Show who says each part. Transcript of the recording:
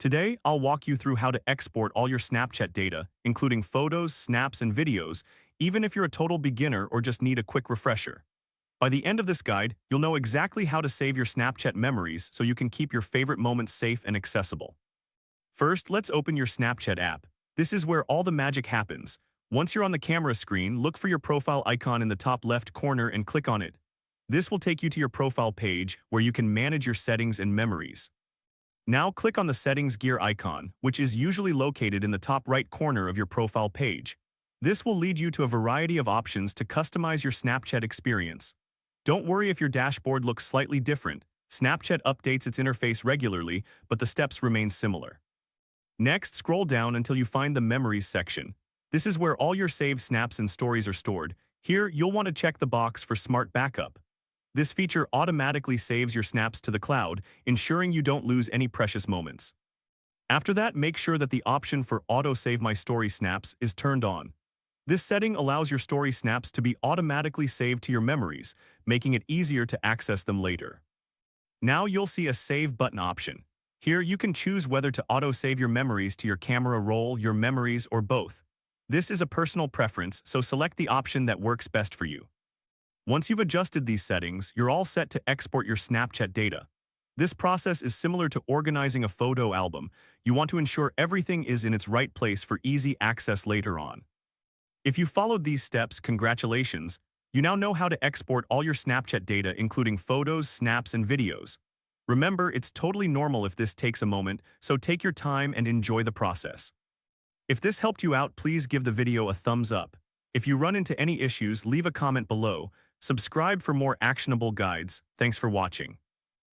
Speaker 1: Today, I'll walk you through how to export all your Snapchat data, including photos, snaps, and videos, even if you're a total beginner or just need a quick refresher. By the end of this guide, you'll know exactly how to save your Snapchat memories so you can keep your favorite moments safe and accessible. First, let's open your Snapchat app. This is where all the magic happens. Once you're on the camera screen, look for your profile icon in the top left corner and click on it. This will take you to your profile page where you can manage your settings and memories. Now click on the Settings gear icon, which is usually located in the top right corner of your profile page. This will lead you to a variety of options to customize your Snapchat experience. Don't worry if your dashboard looks slightly different. Snapchat updates its interface regularly, but the steps remain similar. Next, scroll down until you find the Memories section. This is where all your saved snaps and stories are stored. Here, you'll want to check the box for Smart Backup. This feature automatically saves your snaps to the cloud, ensuring you don't lose any precious moments. After that, make sure that the option for Auto Save My Story Snaps is turned on. This setting allows your story snaps to be automatically saved to your memories, making it easier to access them later. Now you'll see a Save button option. Here, you can choose whether to auto-save your memories to your camera roll, your memories, or both. This is a personal preference, so select the option that works best for you. Once you've adjusted these settings, you're all set to export your Snapchat data. This process is similar to organizing a photo album. You want to ensure everything is in its right place for easy access later on. If you followed these steps, congratulations. You now know how to export all your Snapchat data, including photos, snaps, and videos. Remember, it's totally normal if this takes a moment, so take your time and enjoy the process. If this helped you out, please give the video a thumbs up. If you run into any issues, leave a comment below. Subscribe for more actionable guides. Thanks for watching.